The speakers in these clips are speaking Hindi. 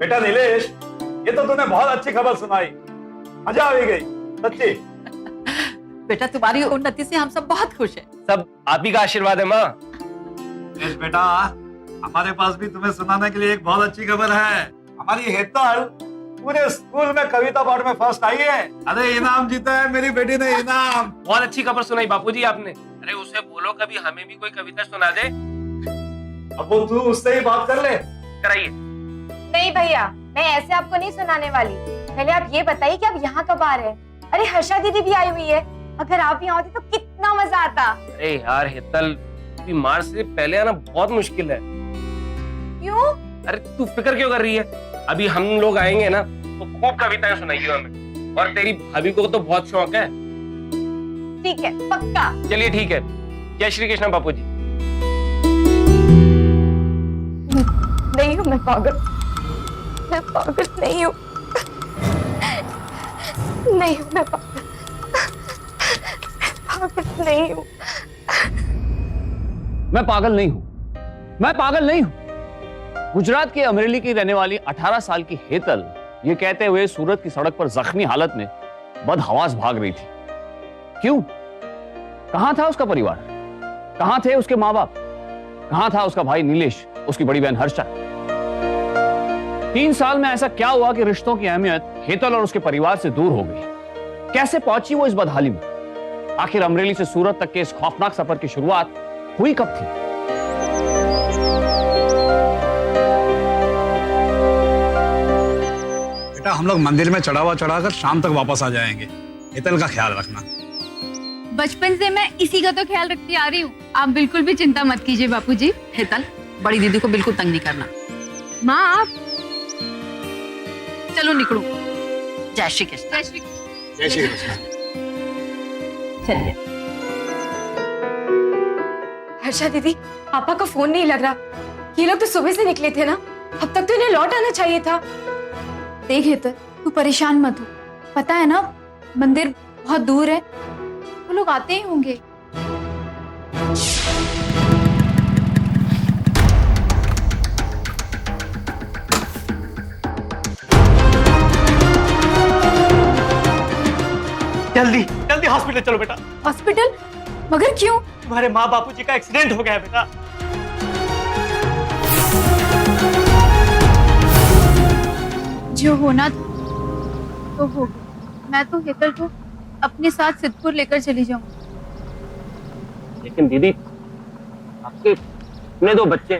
बेटा नीलेश, ये तो तूने बहुत अच्छी खबर सुनाई, मजा आ गई सच्ची। बेटा तुम्हारी उन्नति से हम सब बहुत खुश हैं। सब आप ही का आशीर्वाद है माँ। नीलेश बेटा, हमारे पास भी तुम्हें सुनाने के लिए एक बहुत अच्छी खबर है। हमारी हेतल पूरे स्कूल में कविता पाठ में फर्स्ट आई है। अरे इनाम जीता है मेरी बेटी ने, इनाम। बहुत अच्छी खबर सुनाई बापूजी आपने। अरे उसे बोलो कभी हमें भी कोई कविता सुना दे। अब वो तू उससे ही बात कर ले। कराइए। नहीं भैया, मैं ऐसे आपको नहीं सुनाने वाली। पहले आप ये बताइए कि आप यहाँ कब आ रहे हैं? अरे हर्षा दीदी भी आई हुई है, अगर आप यहाँ होती तो कितना मजा आता। अरे यार हेतल, बीमार से पहले आना बहुत मुश्किल है। क्यों? अरे तू फिक्र क्यों कर रही है? अभी हम लोग आएंगे ना तो खूब कविताएं सुनाइए हमें। और तेरी भाभी को तो बहुत शौक है। ठीक है, पक्का। चलिए ठीक है। जय श्री कृष्ण बापूजी। नहीं हूँ मैं पागल, मैं पागल नहीं हूँ। नहीं हूँ मैं पागल, पागल नहीं हूँ। मैं पागल नहीं हूं, मैं पागल नहीं हूं। गुजरात के अमरेली की रहने वाली 18 साल की हेतल ये कहते हुए सूरत की सड़क पर जख्मी हालत में बदहवास भाग रही थी। क्यों? कहां था उसका परिवार? कहां थे उसके मां बाप? कहां था उसका भाई नीलेश, उसकी बड़ी बहन हर्षा? 3 साल में ऐसा क्या हुआ कि रिश्तों की अहमियत हेतल और उसके परिवार से दूर हो गई? कैसे पहुंची वो इस बदहाली में? आखिर अमरेली से सूरत तक के इस खौफनाक सफर की शुरुआत हुई कब थी? बेटा हम लोग मंदिर में चढ़ावा चढ़ाकर शाम तक वापस आ जाएंगे। हेतल का ख्याल रखना। बचपन से मैं इसी का तो ख्याल रखती आ रही हूँ, आप बिल्कुल भी चिंता मत कीजिए बापूजी। हेतल, बड़ी दीदी को बिल्कुल तंग नहीं करना। माँ आप चलो निकलो। जय श्री कृष्ण। जय श्री कृष्ण। जय श्री कृष्ण। चलिए। हर्षा दीदी, पापा का फोन नहीं लग रहा। ये लोग तो सुबह से निकले थे ना, अब तक तो इन्हें लौट आना चाहिए था। देख हेतल, तू परेशान मत हो, पता है ना मंदिर बहुत दूर है, वो लोग आते ही होंगे। जल्दी जल्दी हॉस्पिटल चलो बेटा। हॉस्पिटल? मगर क्यों? तुम्हारे माँ बापूजी का एक्सीडेंट हो गया है बेटा। जो होना था तो हो गया। मैं तो हेतल को अपने साथ सिद्धपुर लेकर चली जाऊंगी। लेकिन दीदी आपके अपने 2 बच्चे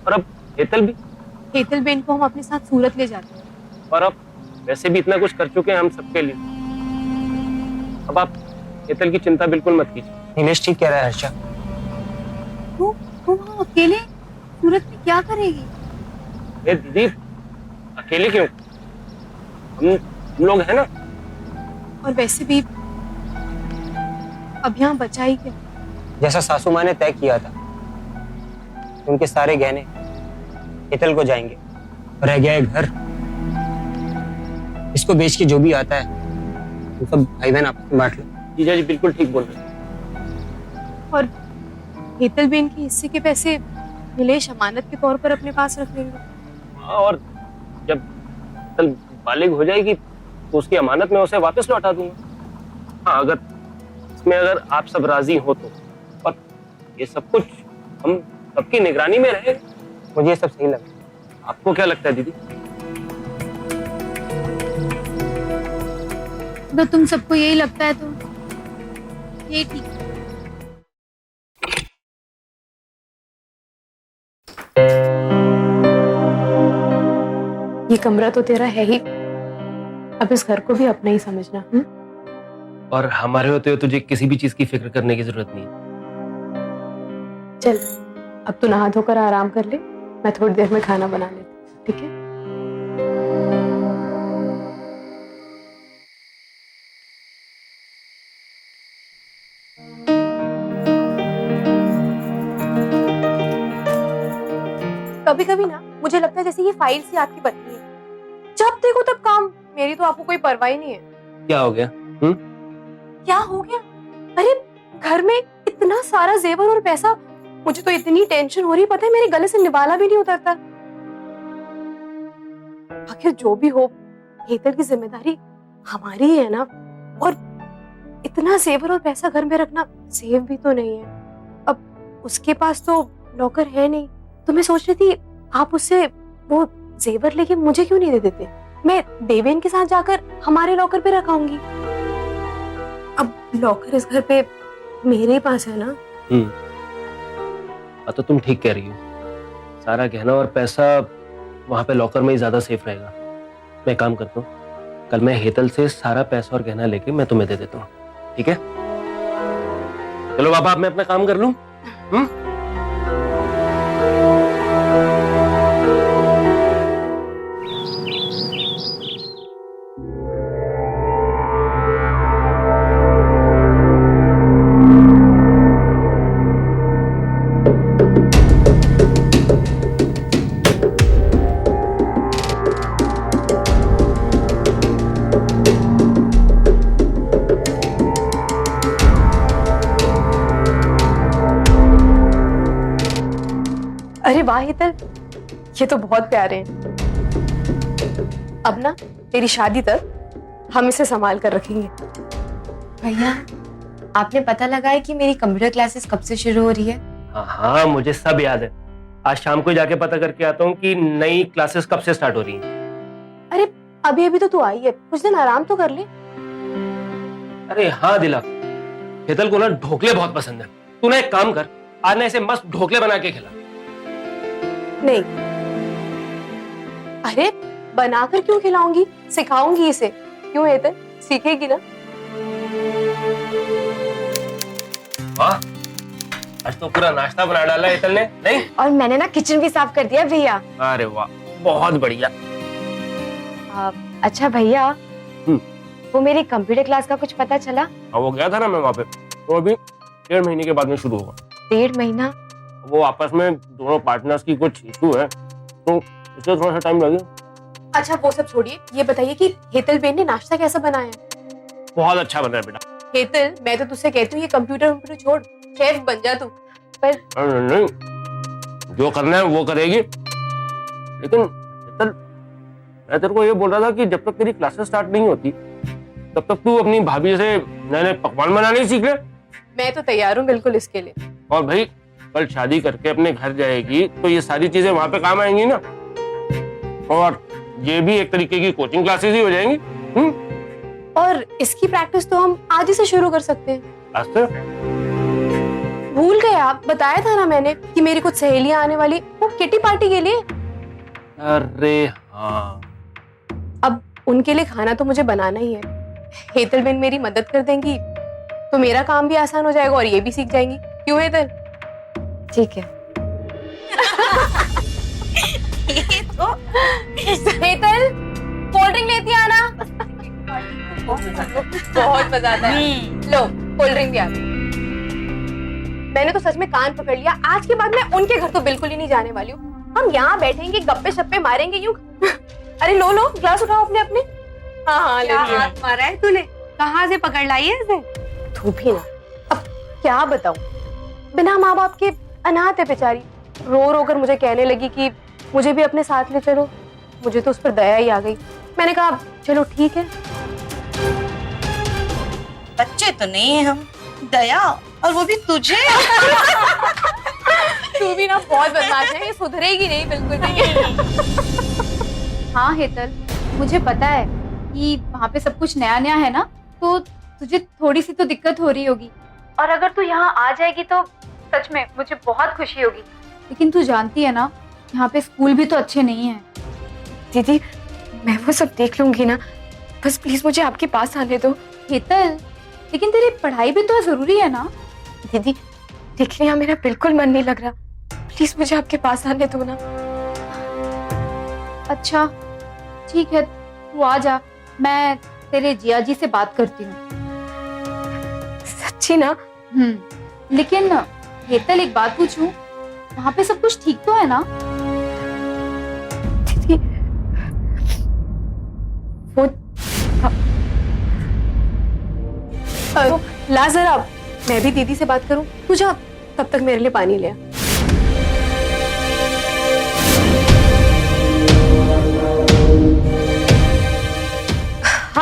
और अब हेतल भी, हेतल बेन को हम अपने साथ सूरत ले जाते हैं। और अब वैसे भी इतना कुछ कर चुके हैं हम सबके लिए। अब आप हेतल की चिंता बिल्कुल मत कीजिए। नीलेश ठीक कह रहा है हर्षा। वो वहाँ अकेले सूरत में क्या करेगी? ए दीदी, अकेले क्यों? हम लोग हैं ना। और वैसे भी अब यहाँ बचा ही क्या? जैसा सासू माँ ने तय किया था, उनके सारे गहने हेतल को जाएंगे। रह गया है घर, इसको बेच के जो भी आता है वो सब भाई बहन आपस में बांट लो। जीजा जी बिल्कुल ठीक बोल रहे हैं। और हेतल बेन के हिस्से के पैसे नीलेश अमानत के तौर पर अपने पास रख लेंगे। और जब हेतल बालिग हो जाएगी तो उसकी अमानत में उसे वापस लौटा दूंगा। हाँ, अगर आप सब राजी हो तो। और ये सब कुछ हम सबकी निगरानी में रहे। मुझे ये सब सही लगा। आपको क्या लगता है दीदी? अगर तुम सबको यही लगता है तो ये ठीक है। ये कमरा तो तेरा है ही, अब इस घर को भी अपना ही समझना। और हमारे होते हुए तुझे किसी भी चीज की फिक्र करने की जरूरत नहीं है। चल अब तू नहा धोकर आराम कर ले, मैं थोड़ी देर में खाना बना लेती, ठीक है? कभी कभी ना मुझे लगता है जैसे ये फाइल सी आपकी पत्नी है, जब देखो तब काम। मेरी तो आपको कोई परवाह ही नहीं है। क्या हो गया? क्या हो गया? अरे घर में इतना सारा जेवर और पैसा, मुझे तो इतनी टेंशन हो रही, पता है मेरे गले से निवाला भी नहीं उतरता। आखिर जो भी हो, हेतल की जिम्मेदारी हमारी ही है ना। और इतना जेवर और पैसा घर में रखना सेफ भी तो नहीं है। अब उसके पास तो लॉकर है नहीं, तो मैं सोच रही थी आप उससे वो जेवर लेके मुझे क्यों नहीं दे देते? मैं देवेन के साथ जाकर हमारे लॉकर पे रखाऊंगी। अब लॉकर इस घर पे मेरे ही पास है ना। तो तुम ठीक कह रही हो, सारा गहना और पैसा वहां पे लॉकर में ही ज्यादा सेफ रहेगा। मैं काम करता हूँ, कल मैं हेतल से सारा पैसा और गहना लेके मैं तुम्हें दे देता हूँ, ठीक है? चलो बाबा, अब मैं अपना काम कर लूं। अरे वाह हेतल, ये तो बहुत प्यारे हैं। अब ना तेरी शादी तक हम इसे संभाल कर रखेंगे। भैया, आपने पता लगाया कि मेरी कंप्यूटर क्लासेस कब से शुरू हो रही है? हाँ, मुझे सब याद है। आज शाम को जाके पता करके आता हूँ कि नई क्लासेस कब से स्टार्ट हो रही हैं। अरे अभी अभी तो तू आई है, कुछ दिन आराम तो कर ले। अरे हाँ दिला, हेतल को ना ढोकले बहुत पसंद है। तू ना एक काम कर, आज ना इसे मस्त ढोकले बना के खिला। नहीं, अरे बनाकर क्यों खिलाऊंगी, सिखाऊंगी इसे। क्यों हेतल, सीखेगी ना? वाह, आज तो पूरा नाश्ता बना डाला हेतल ने, नहीं? और मैंने ना किचन भी साफ कर दिया भैया। अरे वाह, बहुत बढ़िया। अच्छा भैया, वो मेरी कंप्यूटर क्लास का कुछ पता चला? हाँ, वो गया था ना मैं वहाँ पे, तो अभी 1.5 महीने के बाद में शुरू होगा। 1.5 महीना? वो आपस में दोनों पार्टनर्स की कुछ इशू है, तो इसलिए थोड़ा सा टाइम लगेगा। अच्छा वो सब छोड़िए, ये बताइए कि हेतल बेन ने नाश्ता कैसा बनाया? बहुत अच्छा बना है बेटा। हेतल, मैं तो तुझसे कहती हूँ ये कंप्यूटर छोड़, शेफ बन जा तू। पर नहीं, जो करना है वो करेगी। लेकिन हेतल, मैं तेरे को ये बोल रहा था कि जब तक तेरी क्लासेस स्टार्ट नहीं होती तब तक तू अपनी भाभी से नए नए पकवान बनाने सीख ले। मैं तो तैयार हूँ बिल्कुल इसके लिए। और भाई, कल शादी करके अपने घर जाएगी तो ये सारी चीजें वहां पे काम आएंगी ना, और ये भी एक तरीके की कोचिंग क्लासेस ही हो जाएंगी। और इसकी प्रैक्टिस तो हम आज ही से शुरू कर सकते हैं। आज से? भूल गए आप, बताया था ना मैंने कि मेरी कुछ सहेलियां आने वाली, वो किटी पार्टी के लिए। अरे हाँ, अब उनके लिए खाना तो मुझे बनाना ही है। हेतल बेन मेरी मदद कर देंगी तो मेरा काम भी आसान हो जाएगा और ये भी सीख जाएंगी। क्यों हेतल? ठीक है। हेतल, कोल्ड ड्रिंक लेती आना। बहुत मजा आता है। लो कोल्ड ड्रिंक भी आ गई। मैंने तो सच में कान पकड़ लिया, आज के बाद मैं उनके घर तो बिल्कुल ही नहीं जाने वाली हूँ। हम यहाँ बैठेंगे, गप्पे शप्पे मारेंगे यूं। अरे लो लो, ग्लास उठाओ अपने अपने। हाँ हाँ, क्या हाथ मारा है तूने? कहाँ से पकड़ लाई है इसे? तू भी ना, अब क्या बताऊं, बिना माँ बाप के अनाथ है बेचारी। रो रो कर मुझे कहने लगी कि मुझे भी अपने साथ ले चलो। मुझे तो उस पर दया ही आ गई। मैंने कहा चलो ठीक है। बच्चे तो नहीं है हम, दया, और वो भी तुझे। तू भी ना बहुत बदमाश है, ये सुधरेगी नहीं बिल्कुल भी। हाँ हेतल, मुझे पता है कि वहाँ पे सब कुछ नया नया है ना, तो तुझे थोड़ी सी तो दिक्कत हो रही होगी। और अगर तू यहाँ आ जाएगी तो सच में मुझे बहुत खुशी होगी। लेकिन तू जानती है ना, यहाँ पे स्कूल भी तो अच्छे नहीं है। दीदी, मैं वो सब देख लूंगी ना, बस प्लीज मुझे आपके पास आने दो। हेतल, लेकिन तेरी पढ़ाई भी तो जरूरी है ना। दीदी, देखने यहाँ मेरा बिल्कुल मन नहीं लग रहा, प्लीज मुझे आपके पास आने दो ना। अच्छा ठीक है, तू आ जा, मैं तेरे जिया जी से बात करती हूँ। सच्ची ना? लेकिन हेतल एक बात पूछूं, वहाँ पे सब कुछ ठीक तो है ना? दीदी, वो ला जरा, मैं भी दीदी से बात करूं। तू जा, तब तक मेरे लिए पानी ले आ।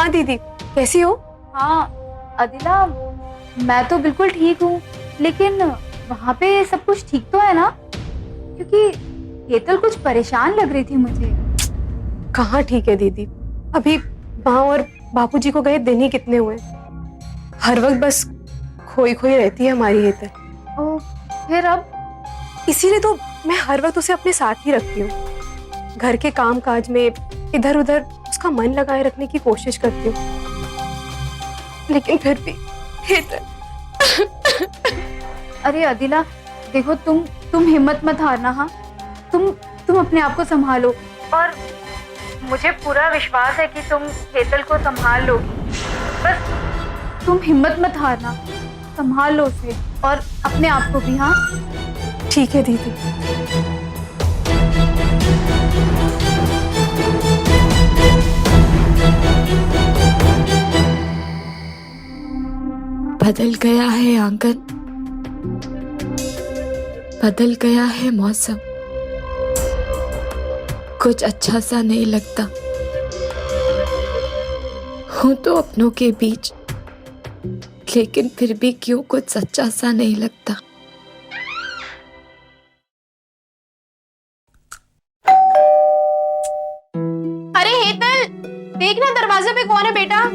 हाँ दीदी, कैसी हो? हाँ अदिला, मैं तो बिल्कुल ठीक हूँ, लेकिन वहाँ पे सब कुछ ठीक तो है ना? क्योंकि हेतल कुछ परेशान लग रही थी मुझे। कहाँ ठीक है दीदी, अभी माँ और बापूजी को गए दिन ही कितने हुए। हर वक्त बस खोई खोई रहती है हमारी हेतल। ओ, फिर अब? इसीलिए तो मैं हर वक्त उसे अपने साथ ही रखती हूँ। घर के काम काज में इधर उधर उसका मन लगाए रखने की कोशिश करती हूँ, लेकिन फिर भी हेतल। अरे अदिला देखो, तुम हिम्मत मत हारना। हाँ, तुम अपने आप को संभालो, और मुझे पूरा विश्वास है कि तुम हेतल को संभाल लोगी। बस तुम हिम्मत मत हारना, संभाल लो उसे और अपने आप को भी। हाँ ठीक है दीदी। बदल गया है आंगन, बदल गया है मौसम, कुछ अच्छा सा नहीं लगता। हूं तो अपनों के बीच, लेकिन फिर भी क्यों कुछ सच्चा सा नहीं लगता। अरे हेतल, देखना दरवाजे पे कौन है बेटा।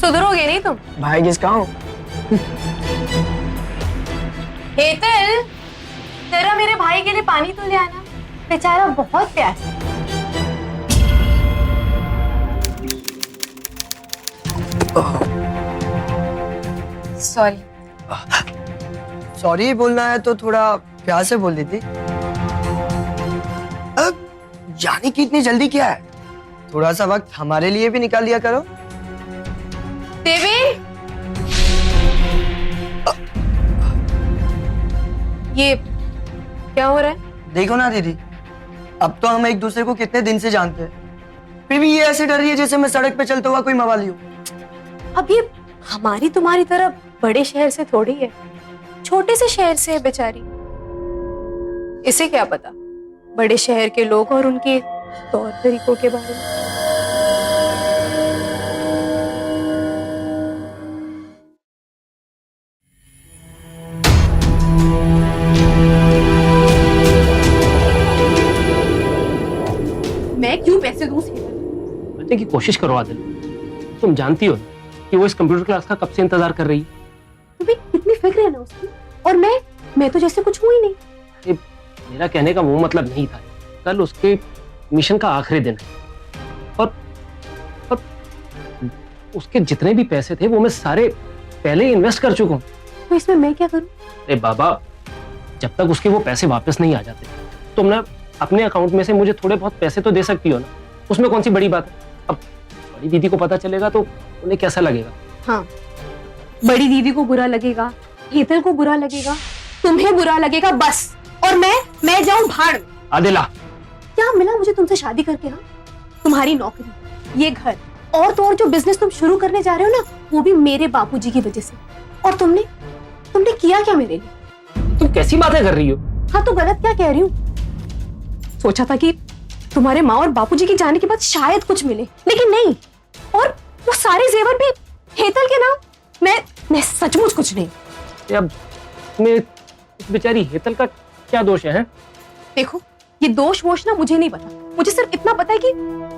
सुधरोगे नहीं तुम? भाई किसका हूँ? हेतल, जरा मेरे भाई के लिए पानी तो ले आना, बेचारा बहुत प्यासा है। सॉरी। सॉरी बोलना है तो थोड़ा प्यार से बोल देती। अब जाने की इतनी जल्दी क्या है, थोड़ा सा वक्त हमारे लिए भी निकाल लिया करो। देवी, ये क्या हो रहा है? देखो ना दीदी, अब तो हम एक दूसरे को कितने दिन से जानते हैं, फिर भी ये ऐसे डर रही है जैसे मैं सड़क पे चलता हुआ कोई मवाली हूँ। अब ये हमारी तुम्हारी तरह बड़े शहर से थोड़ी है, छोटे से शहर से है बेचारी। इसे क्या पता बड़े शहर के लोग और उनके तौर तरीकों के बारे में। मैं क्यों पैसे दूं उसे? बच्चे की कोशिश करो आदिल, तुम जानती हो कि वो इस कंप्यूटर क्लास का कब से इंतजार कर रही है। तुम्हें कितनी फिक्र है ना उसकी, और मैं तो जैसे कुछ हुई नहीं। ये मेरा कहने का वो मतलब नहीं था। कल उसके मिशन का आखिरी दिन है, और उसके जितने भी पैसे थे वो मैं सारे पहले ही इन्वेस्ट कर चुका हूँ। तो इसमें मैं क्या करूं? अरे बाबा, जब तक उसके वो पैसे वापस नहीं आ जाते, तुम ना अपने अकाउंट में से मुझे थोड़े बहुत पैसे तो दे सकती हो ना, उसमें कौन सी बड़ी बात है। अब बड़ी दीदी को पता चलेगा तो उन्हें कैसा लगेगा? हाँ, बड़ी दीदी को बुरा लगेगा, हेतल को बुरा लगेगा, तुम्हें बुरा लगेगा, बस। और मैं जाऊं भाड़ में। आदिला, क्या मिला मुझे तुमसे शादी करके? हाँ, तुम्हारी नौकरी, ये घर, और तो और जो बिजनेस तुम शुरू करने जा रहे हो ना, वो भी मेरे बापूजी की वजह से। और तुमने किया क्या मेरे लिए? तुम कैसी बातें कर रही हो? हाँ, तो गलत क्या कह रही हूँ? सोचा था कि तुम्हारे माँ और बापूजी के जाने के बाद शायद कुछ मिले, लेकिन नहीं। और वो सारे जेवर भी हेतल के नाम। मैं सचमुच कुछ नहीं। अब मैं इस बेचारी हेतल का क्या दोष है? देखो, ये दोष वोश ना मुझे नहीं पता, मुझे सिर्फ इतना पता है कि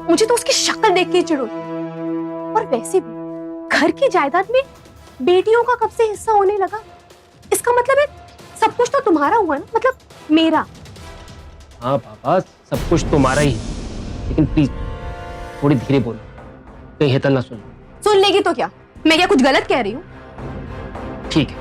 मुझे तो उसकी शक्ल देख के चिढ़ होती। और वैसे भी घर की जायदाद में बेटियों का कब से हिस्सा होने लगा? इसका मतलब है सब कुछ तो तुम्हारा हुआ ना, मतलब मेरा। हाँ पापा, सब कुछ तुम्हारा ही है, लेकिन प्लीज थोड़ी धीरे बोलो, कहीं हेतल ना सुन लेगी तो क्या? मैं क्या कुछ गलत कह रही हूँ? ठीक है,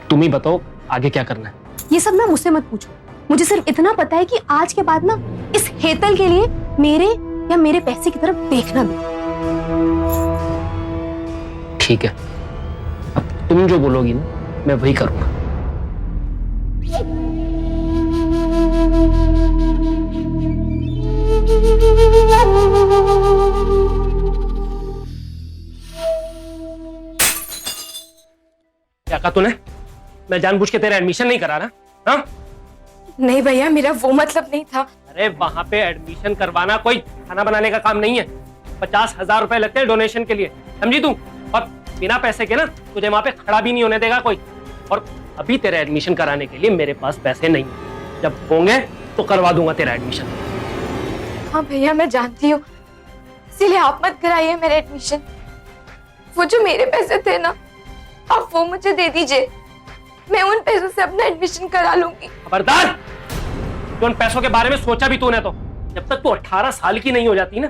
तुम ही बताओ आगे क्या करना है। ये सब ना मुझसे मत पूछो, मुझे सिर्फ इतना पता है कि आज के बाद ना इस हेतल के लिए मेरे या मेरे पैसे की तरफ देखना भी। ठीक है, अब तुम जो बोलोगी ना मैं वही करूंगा। क्या कहा तूने? मैं जानबूझ के तेरा एडमिशन नहीं करा रहा? हाँ? नहीं भैया, मेरा वो मतलब नहीं था। अरे वहां पे एडमिशन करवाना कोई खाना बनाने का काम नहीं है। 50,000 रुपए लगते हैं डोनेशन के लिए, समझी तू? और बिना पैसे के ना तुझे वहां पे खड़ा भी नहीं होने देगा कोई। और अभी तेरा एडमिशन कराने के लिए मेरे पास पैसे नहीं है। जब होंगे तो करवा दूंगा तेरा एडमिशन। हाँ भैया, मैं जानती हूँ, इसीलिए आप मत कराइए मेरा एडमिशन। वो जो मेरे पैसे थे ना, आप वो मुझे दे दीजिए, मैं उन पैसों से अपना एडमिशन करा लूंगी। खबरदार! तो उन पैसों के बारे में सोचा भी तूने तो? जब तक तू 18 साल की नहीं हो जाती ना,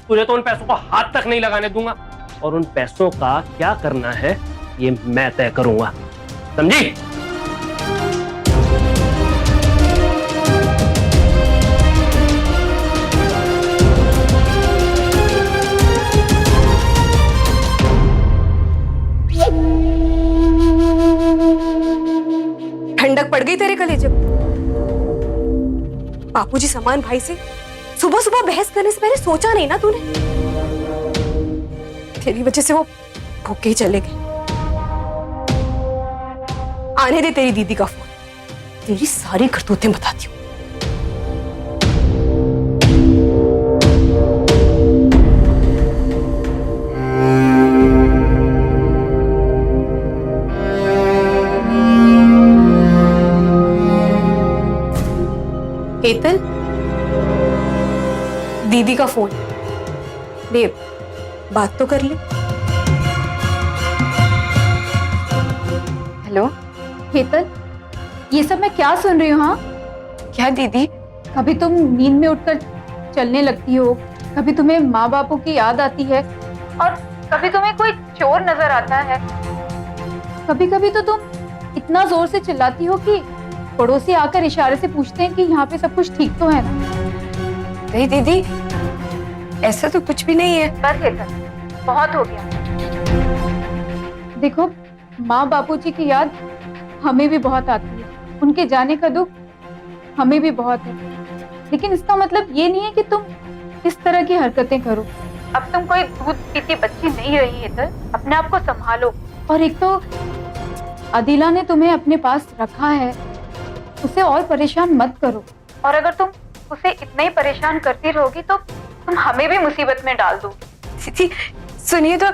तुझे तो उन पैसों को हाथ तक नहीं लगाने दूंगा। और उन पैसों का क्या करना है ये मैं तय करूंगा, समझी? ठंडक पड़ गई तेरे कलेजे को? बापूजी समान भाई से सुबह सुबह बहस करने से पहले सोचा नहीं ना तूने? तेरी वजह से वो भूखे ही चले गए। आने दे तेरी दीदी का फोन, तेरी सारी करतूतें बताती हूँ। हेतल, दीदी का फोन ले, बात तो कर ले। हेलो हेतल, ये सब मैं क्या सुन रही हूँ? हाँ क्या दीदी? कभी तुम नींद में उठकर चलने लगती हो, कभी तुम्हें माँ बापों की याद आती है, और कभी तुम्हें कोई चोर नजर आता है। कभी कभी तो तुम इतना जोर से चिल्लाती हो कि पड़ोसी आकर इशारे से पूछते हैं कि यहाँ पे सब कुछ ठीक तो है ना? नहीं दीदी, ऐसा तो कुछ भी नहीं है। बस हेतल, बहुत हो गया। देखो, माँ बापूजी की याद हमें भी बहुत आती है, उनके जाने का दुख हमें भी बहुत है, लेकिन इसका मतलब ये नहीं है कि तुम इस तरह की हरकतें करो। अब तुम कोई दूध पीती बच्ची नहीं रही हेतल, अपने आप को संभालो। और एक तो अदिला ने तुम्हें अपने पास रखा है, उसे और परेशान मत करो। और अगर तुम उसे इतना ही परेशान करती रहोगी तो तुम हमें भी मुसीबत में डाल दो। दीदी सुनिए तो,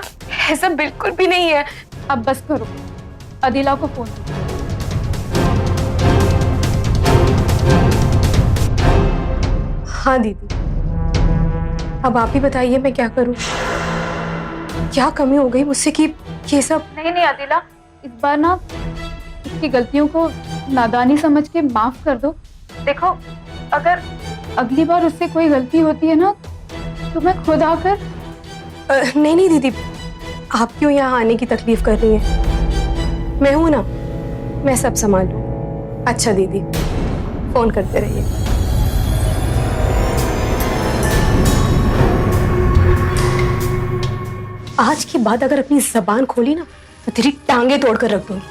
ऐसा बिल्कुल भी नहीं है। अब बस करो, अदिला को फोन करो। हाँ दीदी, अब आप ही बताइए मैं क्या करूं? क्या कमी हो गई मुझसे कि ये सब? नहीं अदिला, इस बार ना उसकी गलतियों को नादानी समझ के माफ कर दो। देखो, अगर अगली बार उससे कोई गलती होती है ना तो मैं खुद आकर। नहीं दीदी, आप क्यों यहाँ आने की तकलीफ कर रही हैं? मैं हूं ना, मैं सब संभाल लूं। अच्छा दीदी, फोन करते रहिए। आज के बाद अगर अपनी जबान खोली ना तो तेरी टांगे तोड़कर रख दूंगी,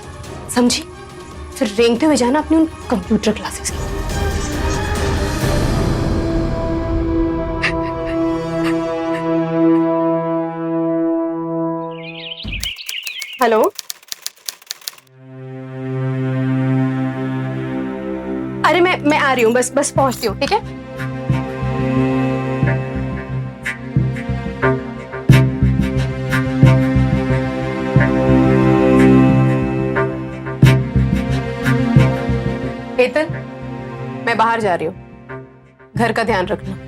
समझी? फिर रेंगते हुए जाना अपनी उन कंप्यूटर क्लासेस की। हेलो, अरे मैं आ रही हूँ, बस पहुंचती हूँ, ठीक है? हेतल, मैं बाहर जा रही हूँ, घर का ध्यान रखना।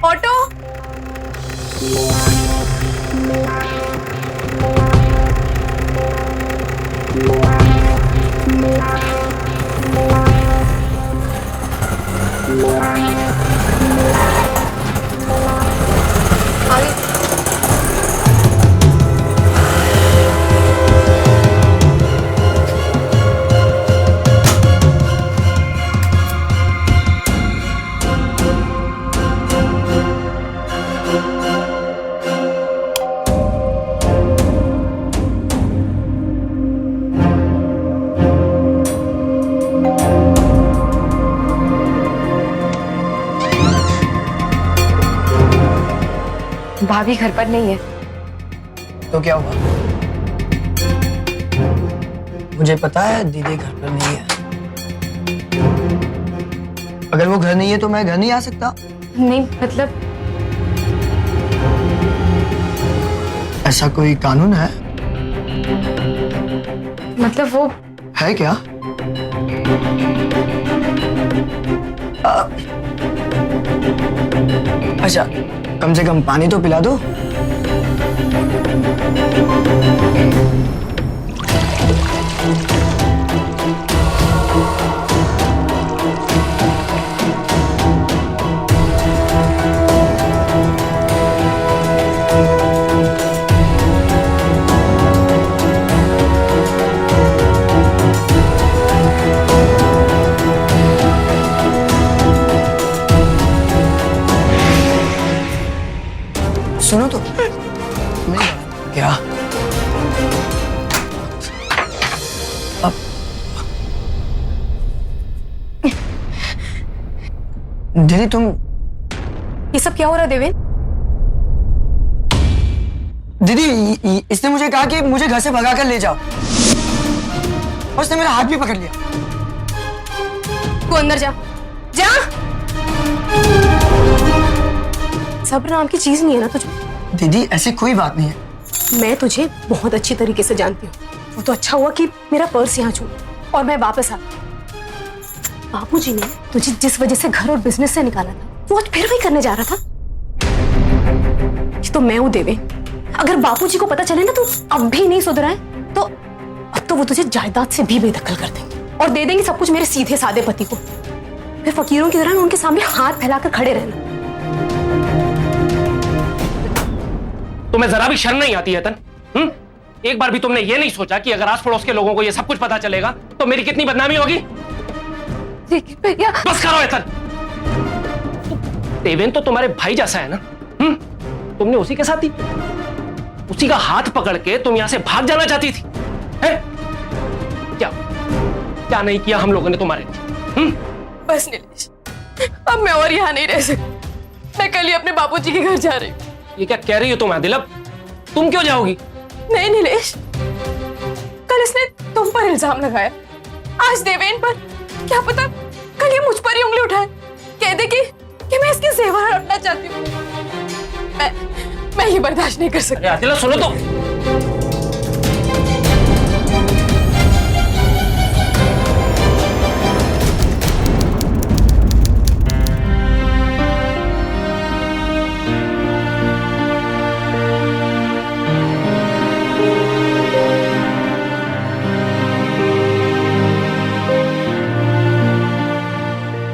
ऑटो, आगे। भाभी घर पर नहीं है। तो क्या हुआ? मुझे पता है दीदी घर पर नहीं है। अगर वो घर नहीं है तो मैं घर नहीं आ सकता? नहीं मतलब ऐसा कोई कानून है? मतलब वो है क्या? अच्छा, कम से कम पानी तो पिला दो। सुनो तो, नहीं क्या? अब दीदी तुम, ये सब क्या हो रहा है देवेन? दीदी इसने मुझे कहा कि मुझे घर से भगा कर ले जाओ और उसने मेरा हाथ भी पकड़ लिया। तू अंदर जा, जा। सब्र नाम की चीज नहीं है ना तुझे? दीदी ऐसी कोई बात नहीं है। मैं तुझे बहुत अच्छी तरीके से जानती हूँ। वो तो अच्छा हुआ कि मेरा पर्स यहाँ छोड़ और मैं वापस आ गई। बाबूजी ने तुझे जिस वजह से घर और बिजनेस से निकाला था वो आज फिर वही करने जा रहा था। ये तो मैं हूँ देवेन। अगर बाबूजी को पता चले ना तू अब भी नहीं सुधरा है तो अब तो वो तुझे जायदाद से भी बेदखल कर देंगे और दे देंगे सब कुछ मेरे सीधे सादे पति को। फिर फकीरों की तरह उनके सामने हाथ फैलाकर खड़े रहना। तुम्हें जरा भी शर्म नहीं आती है तन? एक बार भी तुमने ये नहीं सोचा कि अगर आस पड़ोस के लोगों को ये सब कुछ पता चलेगा तो मेरी कितनी बदनामी होगी? भैया बस करो एतन। देवेन तो तुम्हारे भाई जैसा है ना? तुमने उसी के साथ थी, उसी का हाथ पकड़ के तुम यहां से भाग जाना चाहती थी, है? क्या क्या नहीं किया हम लोगों ने तुम्हारे लिए? बस नीलेश, अब मैं और यहाँ नहीं रह सकती। मैं कल ही अपने बाबूजी के घर जा रही हूँ। ये क्या कह रही हो तुम आदिल? अब तुम क्यों जाओगी? नहीं नीलेश, कल इसने तुम पर इल्जाम लगाया, आज देवेन पर। क्या पता कल ये मुझ पर ही उंगली उठाए, कह दे कि मैं इसकी सेवा हड़पना चाहती हूँ। मैं ये बर्दाश्त नहीं कर सकती। अरे आदिल सुनो तो।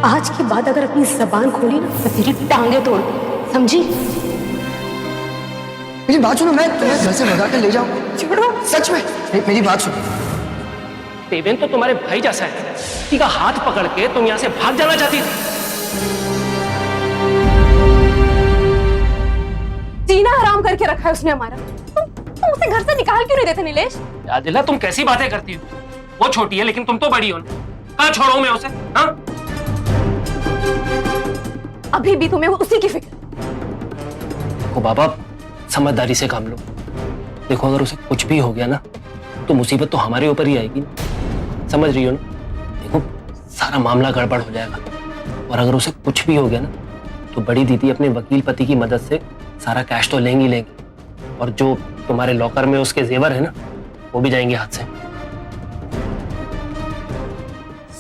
आज के बाद अगर अपनी जबान खोली ना तो तेरी टांगे तोड़ दूं, समझी? मेरी बात सुनो, मैं तुम्हें घर से भगा कर ले जाऊं। छोड़ो। सच में मेरी बात सुनो। देवेन तो तुम्हारे भाई जैसा है, उसी का हाथ पकड़ के तुम यहां से भाग जाना चाहती थी। जीना हराम करके रखा है उसने हमारा। तुम उसे घर से निकाल क्यों नहीं देते नीलेश? आदिला तुम कैसी बातें करती हो? वो छोटी है लेकिन तुम तो बड़ी हो ना। कहाँ छोड़ो मैं उसे? हाँ? अभी भी तुम्हें उसी की फिक्र। देखो बाबा, समझदारी से काम लो। देखो अगर उसे कुछ भी हो गया ना तो मुसीबत तो हमारे ऊपर ही आएगी ना। समझ रही हो ना? देखो सारा मामला गड़बड़ हो जाएगा और अगर उसे कुछ भी हो गया ना तो बड़ी दीदी अपने वकील पति की मदद से सारा कैश तो लेंगी और जो तुम्हारे लॉकर में उसके जेवर है ना वो भी जाएंगे हाथ से।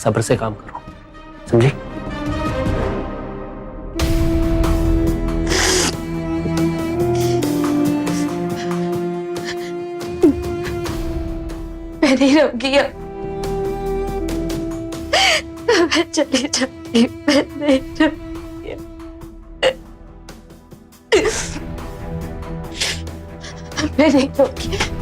सब्र से काम करो, समझी? मैं नहीं रहूंगी अब। मैं चली जाऊंगी, मैं नहीं रहूंगी। मैं नहीं रहूंगी।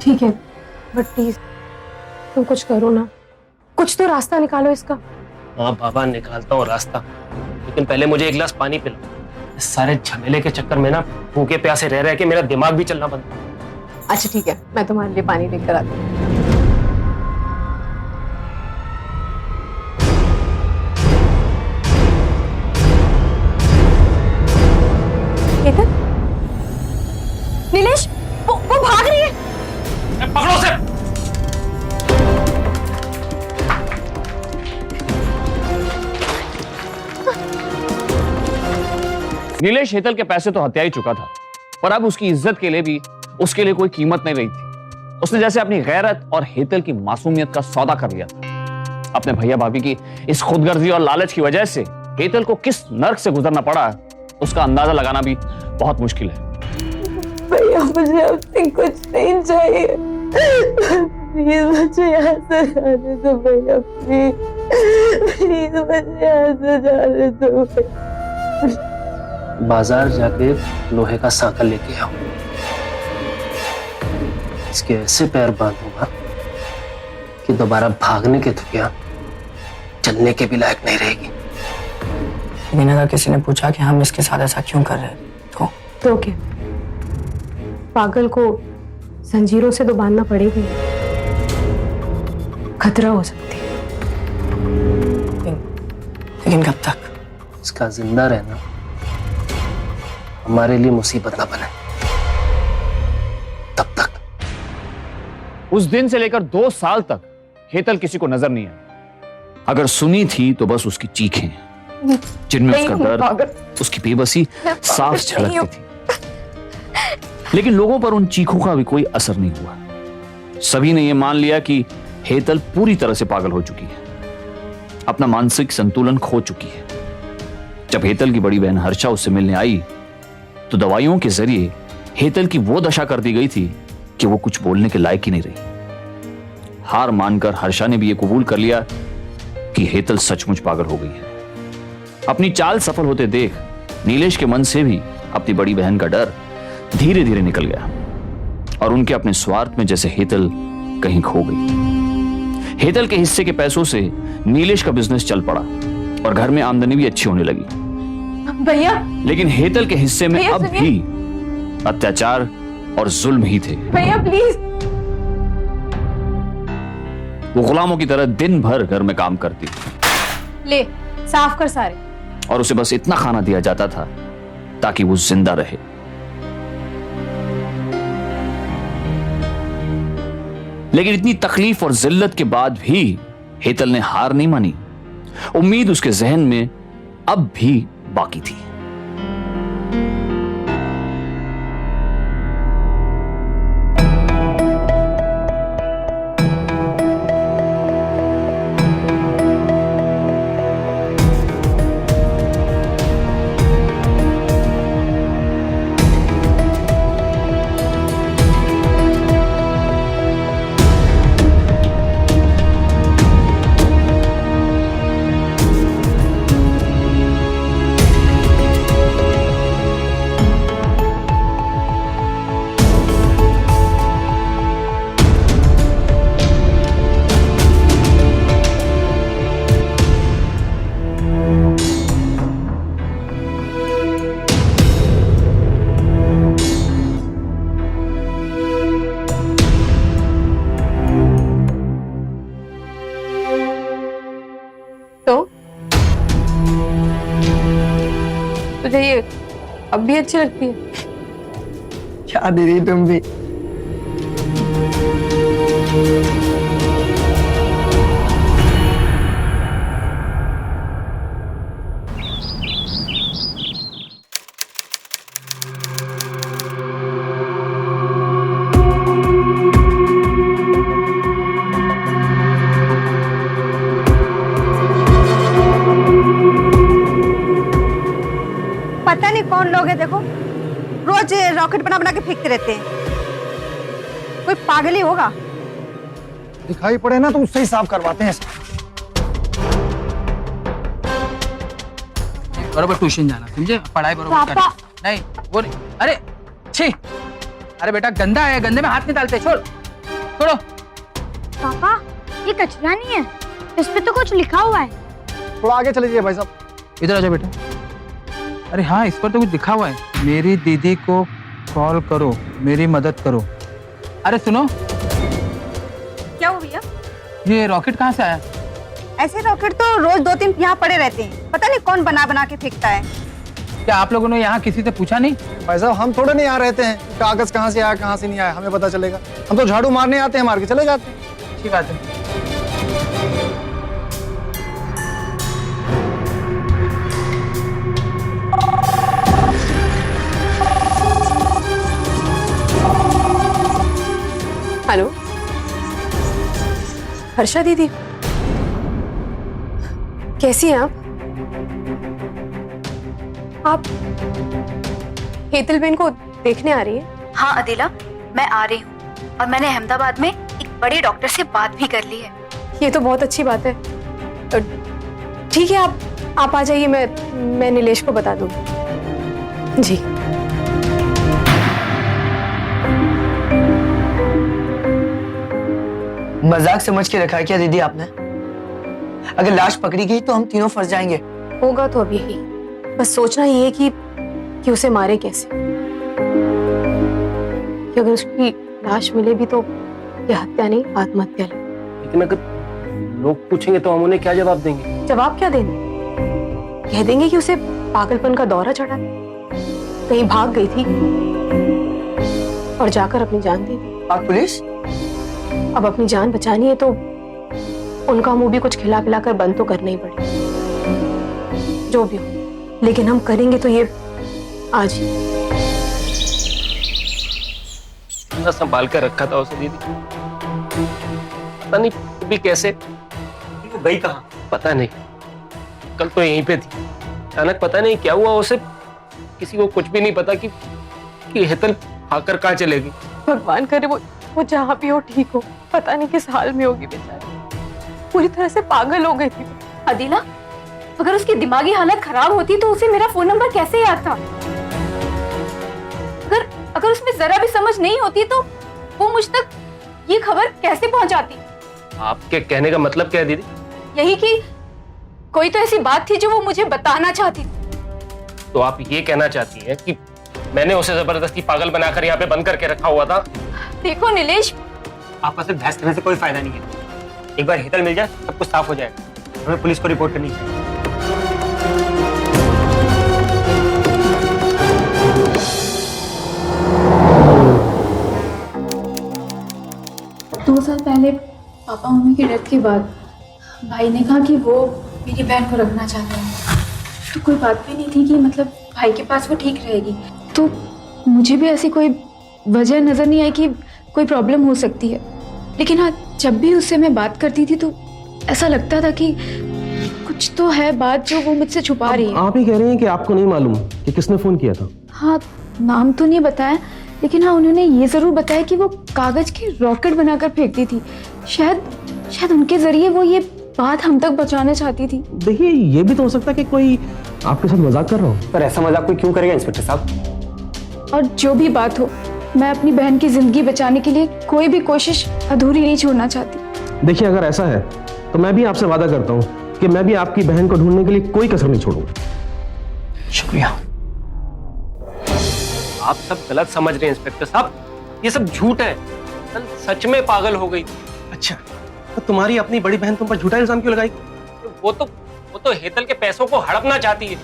ठीक है, बट प्लीज तुम कुछ करो ना, कुछ तो रास्ता निकालो इसका। हाँ बाबा, निकालता हूँ रास्ता, लेकिन पहले मुझे एक गिलास पानी पिला। इस सारे झमेले के चक्कर में ना भूखे प्यासे रह रहे के मेरा दिमाग भी चलना बंद। अच्छा ठीक है, मैं तुम्हारे लिए पानी लेकर आती हूँ। नीलेश, वो भाग रही है। पकड़ो उसे। नीलेश हेतल के पैसे तो हत्या ही चुका था, पर अब उसकी इज्जत के लिए भी उसके लिए कोई कीमत नहीं रही थी। उसने जैसे अपनी गैरत और हेतल की मासूमियत का सौदा कर लिया था। अपने भैया भाभी की इस खुदगर्जी और लालच की वजह से हेतल को किस नर्क से गुजरना पड़ा, उसका अंदाजा लगाना भी बहुत मुश्किल है। भैया मुझे आपसे कुछ नहीं चाहिए, प्लीज मुझे यहाँ से जाने दो भैया, प्लीज मुझे यहाँ से जाने दो। बाजार जाके लोहे का सांकल लेके आओ, इसके ऐसे पैर बांधूंगा कि दोबारा भागने के धुपिया चलने के भी लायक नहीं रहेगी। लेकिन अगर किसी ने पूछा कि हम इसके साथ ऐसा क्यों कर रहे हैं तो क्या, पागल को जंजीरों से तो बांधना पड़ेगा, खतरा हो सकती है। लेकिन कब तक? इसका जिंदा रहना हमारे लिए मुसीबत ना बने तब तक। उस दिन से लेकर 2 साल तक हेतल किसी को नजर नहीं आई। अगर सुनी थी तो बस उसकी चीखें, जिनमें उसका दर्द, उसकी बेबसी साफ झलकती थी। लेकिन लोगों पर उन चीखों का भी कोई असर नहीं हुआ। सभी ने यह मान लिया कि हेतल पूरी तरह से पागल हो चुकी है, अपना मानसिक संतुलन खो चुकी है। जब हेतल की बड़ी बहन हर्षा उससे मिलने आई तो दवाइयों के जरिए हेतल की वो दशा कर दी गई थी कि वो कुछ बोलने के लायक ही नहीं रही। हार मानकर हर्षा ने भी ये कबूल कर लिया कि हेतल सचमुच पागल हो गई है। अपनी चाल सफल होते देख नीलेश के मन से भी अपनी बड़ी बहन का डर धीरे धीरे निकल गया और उनके अपने स्वार्थ में जैसे हेतल कहीं खो गई। हेतल के हिस्से के पैसों से नीलेश का बिजनेस चल पड़ा और घर में आमदनी भी अच्छी होने लगी। भैया, लेकिन हेतल के हिस्से में अब भी अत्याचार और जुल्म ही थे। भैया प्लीज। वो गुलामों की तरह दिन भर घर में काम करती, ले साफ कर सारे, और उसे बस इतना खाना दिया जाता था ताकि वो जिंदा रहे। लेकिन इतनी तकलीफ और जिल्लत के बाद भी हेतल ने हार नहीं मानी। उम्मीद उसके जहन में अब भी बाकी थी। तुझे ये अब भी अच्छी लगती है? क्या दीदी तुम भी। रॉकेट बना बना के फेंकते रहते हैं। कोई पागल ही होगा। दिखाई पड़े ना तो उससे ही साफ करवाते हैं। बरोबर ट्यूशन जाना, समझे? पढ़ाई बरोबर करना। नहीं वो नहीं। अरे छी, अरे बेटा गंदा है, गंदे में हाथ नहीं डालते। छोड़ छोड़ो। पापा ये कचरा नहीं है, इस पे तो कुछ लिखा हुआ है। थोड़ा आगे चले जाइए भाई साहब। इधर आ जाओ बेटा। अरे हाँ, इस पर तो कुछ लिखा हुआ है, मेरी दीदी को कॉल करो, मेरी मदद करो। अरे सुनो, क्या हुआ भैया? ये रॉकेट कहाँ से आया? ऐसे रॉकेट तो रोज 2-3 यहाँ पड़े रहते हैं, पता नहीं कौन बना बना के फेंकता है। क्या आप लोगों ने यहाँ किसी से पूछा नहीं? भाई साहब हम थोड़े नहीं यहाँ रहते हैं, कागज कहाँ से आया कहाँ से नहीं आया हमें पता चलेगा। हम तो झाड़ू मारने आते हैं, मार के चले जाते हैं। अच्छी बात है। हेलो हर्षा दीदी, कैसी हैं आप हेतल बेन को देखने आ रही हैं? हाँ अदिला, मैं आ रही हूँ और मैंने अहमदाबाद में एक बड़े डॉक्टर से बात भी कर ली है। ये तो बहुत अच्छी बात है। ठीक है, आप आ जाइए, मैं नीलेश को बता दूंगी। जी मजाक समझ के रखा है क्या दीदी आपने? अगर लाश पकड़ी गई तो हम तीनों फंस जाएंगे। होगा तो अभी ही, बस सोचना ये है कि उसे मारे कैसे। कि अगर उसकी लाश मिले भी तो ये हत्या नहीं आत्महत्या है। लेकिन अगर लोग पूछेंगे तो हम उन्हें क्या जवाब देंगे? जवाब क्या देंगे? कह देंगे कि उसे पागलपन का दौरा चढ़ा, कहीं भाग गई थी और जाकर अपनी जान दे दी। आप पुलिस? अब अपनी जान बचानी है तो उनका मुंह भी कुछ खिला पिला कर बंद तो करना ही पड़ेगा। जो भी हो, लेकिन हम करेंगे तो ये आज ही। इतना संभाल कर रखा था उसे दीदी, पता नहीं भी कैसे वो गई कहाँ, पता नहीं। कल तो यहीं पे थी, अचानक पता नहीं क्या हुआ उसे, किसी को कुछ भी नहीं पता कि हेतल आकर कहाँ चलेगी। भगवान करे वो जहाँ भी हो ठीक हो। पता नहीं किस हाल में होगी बेचारी, पूरी तरह से पागल हो गई थी। अदिला, अगर उसकी दिमागी हालत खराब होती तो उसे मेरा फोन नंबर कैसे याद था? अगर उसमें जरा भी समझ नहीं होती तो वो मुझ तक ये खबर कैसे पहुंचाती? आपके कहने का मतलब क्या है दीदी? यही कि कोई तो ऐसी बात थी जो वो मुझे बताना चाहती थी। तो आप ये कहना चाहती हैं कि मैंने उसे जबरदस्ती पागल बनाकर यहाँ पे बंद करके रखा हुआ था? देखो नीलेश, आपका सिर्फ बहस करने से कोई फायदा नहीं है। एक बार हेतल मिल जाए सब कुछ साफ हो जाएगा। हमें पुलिस को रिपोर्ट करनी चाहिए। 2 साल पहले पापा मम्मी की डेथ के बाद भाई ने कहा कि वो मेरी बहन को रखना चाहते हैं, तो कोई बात भी नहीं थी कि मतलब भाई के पास वो ठीक रहेगी। तो मुझे भी ऐसी कोई वजह नज़र नहीं आई कि कोई प्रॉब्लम हो सकती है। लेकिन हाँ, जब भी उससे मैं बात करती थी तो ऐसा लगता था कि कुछ तो है बात जो वो मुझसे छुपा रही है। आप ही कह रही हैं कि आपको नहीं मालूम कि किसने फोन किया था? हाँ, नाम तो नहीं बताया, लेकिन हाँ उन्होंने ये जरूर बताया कि वो कागज की रॉकेट बनाकर फेंकती थी। शायद उनके जरिए वो ये बात हम तक पहुंचाना चाहती थी। देखिए, ये भी तो हो सकता है कि कोई आपके साथ मजाक कर रहा हो। पर ऐसा मजाक कोई क्यों करेगा इंस्पेक्टर साहब? और जो भी बात हो, मैं अपनी बहन की जिंदगी बचाने के लिए कोई भी कोशिश अधूरी नहीं छोड़ना चाहती। देखिए, अगर ऐसा है तो मैं भी आपसे वादा करता हूँ कि मैं भी आपकी बहन को ढूंढने के लिए कोई कसर नहीं छोड़ूंगा। शुक्रिया। आप सब गलत समझ रहे हैं इंस्पेक्टर साहब, ये सब झूठ है। कल सच में पागल हो गई थी। अच्छा, तो तुम्हारी अपनी बड़ी बहन तुम पर झूठा इल्जाम क्यों लगाई? वो तो हेतल के पैसों को हड़पना चाहती है,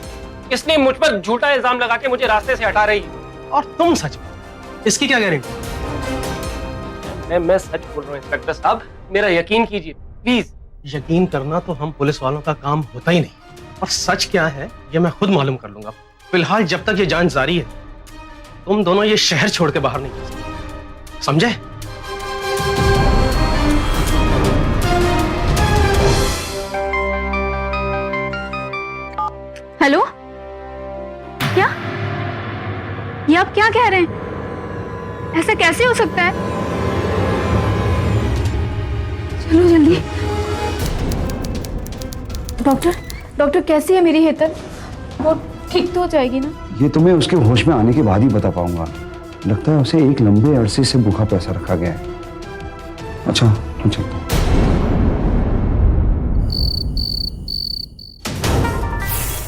इसलिए मुझ पर झूठा इल्जाम लगा के मुझे रास्ते से हटा रही है। और तुम सच में, इसकी क्या गारंटी? मैं सच बोल रहा हूँ इंस्पेक्टर साहब, मेरा यकीन कीजिए प्लीज। यकीन करना तो हम पुलिस वालों का काम होता ही नहीं, और सच क्या है ये मैं खुद मालूम कर लूंगा। फिलहाल जब तक ये जांच जारी है, तुम दोनों ये शहर छोड़ के बाहर नहीं जा सकते, समझे? हेलो, क्या ये आप क्या कह रहे हैं? ऐसा कैसे हो सकता है? चलो जल्दी। डॉक्टर कैसी है मेरी हेतल? वो ठीक तो हो जाएगी ना? ये तुम्हें उसके होश में आने के बाद ही बता पाऊंगा। लगता है उसे एक लंबे अरसे से भूखा प्यासा रखा गया है। अच्छा मैं चलता हूँ।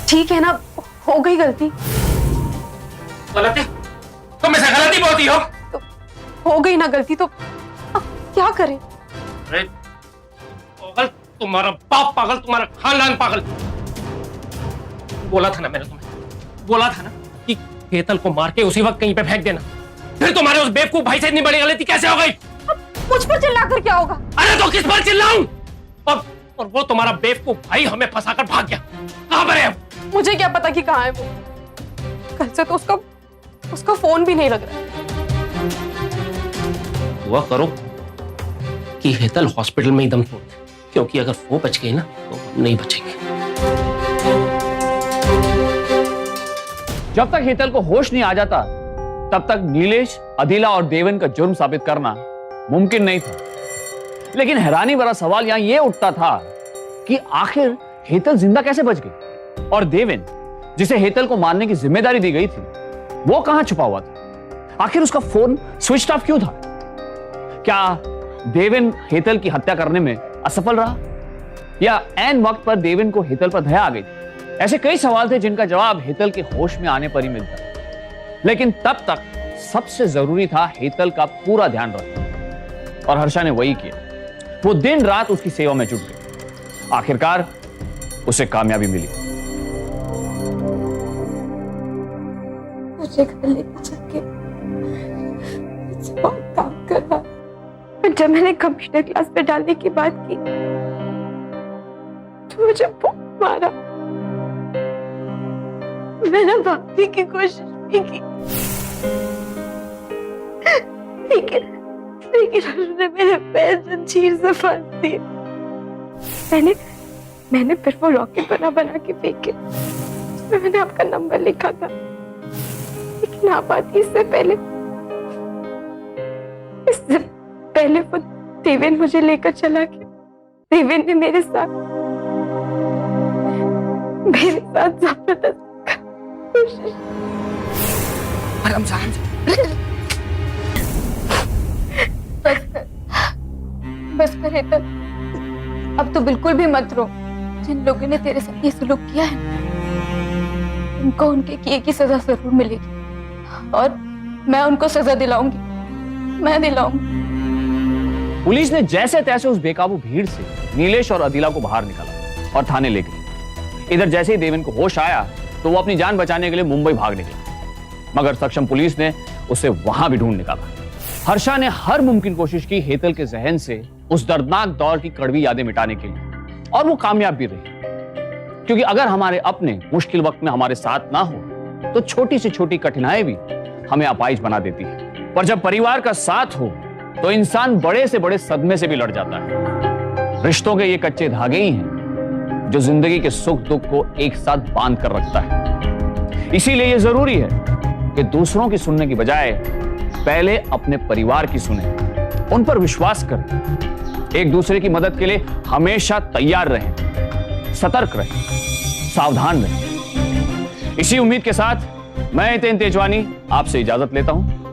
ठीक है ना, हो गई गलती। गलती? तुम ऐसे गलती बोलती हो? तो हो गई ना गलती, तो अब क्या करें? अरे पागल, तुम्हारा बाप पागल, तुम्हारा खानदान पागल। बोला था ना मैंने तुम्हें, बोला था ना कि हेतल को मार के उसी वक्त कहीं पे फेंक देना। फिर तुम्हारे उस बेवकूफ भाई से इतनी बड़ी गलती कैसे हो गई? मुझ पर चिल्लाकर क्या होगा? अरे तो किस पर चिल्लाऊं? और वो तुम्हारा बेवकूफ भाई हमें फंसाकर भाग गया। कहां पर है? मुझे क्या पता कि कहाँ है वो। कल से तो उसका फोन भी नहीं लग रहा। दुआ करो कि हेतल हॉस्पिटल में ही दम तोड़ दे, क्योंकि अगर वो बच गई ना तो हम नहीं बचेंगे। जब तक हेतल को होश नहीं आ जाता तब तक नीलेश, अदिला और देवन का जुर्म साबित करना मुमकिन नहीं था। लेकिन हैरानी भरा सवाल यहां यह उठता था कि आखिर हेतल जिंदा कैसे बच गई और देवन, जिसे हेतल को मारने की जिम्मेदारी दी गई थी, वो कहां छुपा हुआ था? आखिर उसका फोन स्विच ऑफ क्यों था? क्या देवन हेतल की हत्या करने में असफल रहा या ऐन वक्त पर देवन को हेतल पर दया आ गई? ऐसे कई सवाल थे जिनका जवाब हेतल के होश में आने पर ही मिलता। लेकिन तब तक सबसे जरूरी था हेतल का पूरा ध्यान रखना, और हर्षा ने वही किया। वो दिन रात उसकी सेवा में जुट गई। आखिरकार उसे कामयाबी मिली। मुझे घर लेकर चल के बहुत काम करा, और जब मैंने कंप्यूटर क्लास पे डालने की बात की तो मुझे बहुत मारा। मैंने भागने की कोशिश भी की, लेकिन उसने मेरे पैर जंजीर से फांस दिए। मैंने फिर वो रॉकेट बना के फेंके। उसमें मैंने आपका नंबर लिखा था, लेकिन आप आती इससे पहले वो देवेन मुझे लेकर चला गया। देवेन ने मेरे साथ जबरदस्त कोशिश। बस कर हेतल, अब तो बिल्कुल भी मत रो। जिन लोगों ने तेरे साथ ये सलूक किया है उनको उनके किए की सजा जरूर मिलेगी, और मैं उनको सजा दिलाऊंगी, मैं दिलाऊंगी। पुलिस ने जैसे तैसे उस बेकाबू भीड़ से नीलेश और अदिला को बाहर निकाला और थाने ले गई। इधर जैसे ही देवन को होश आया तो वो अपनी जान बचाने के लिए मुंबई भाग निकला, मगर सक्षम पुलिस ने उसे वहां भी ढूंढ निकाला। हर्षा ने हर मुमकिन कोशिश की हेतल के जहन से उस दर्दनाक दौर की कड़वी यादें मिटाने के लिए, और वो कामयाब भी रही। क्योंकि अगर हमारे अपने मुश्किल वक्त में हमारे साथ ना हो तो छोटी से छोटी कठिनाई भी हमें अपाहिज बना देती है। पर जब परिवार का साथ हो तो इंसान बड़े से बड़े सदमे से भी लड़ जाता है। रिश्तों के ये कच्चे धागे ही हैं जो जिंदगी के सुख दुख को एक साथ बांध कर रखता है। इसीलिए ये जरूरी है कि दूसरों की सुनने की बजाय पहले अपने परिवार की सुने, उन पर विश्वास करें, एक दूसरे की मदद के लिए हमेशा तैयार रहें, सतर्क रहें, सावधान रहें। इसी उम्मीद के साथ मैं हितेन तेजवानी आपसे इजाजत लेता हूं।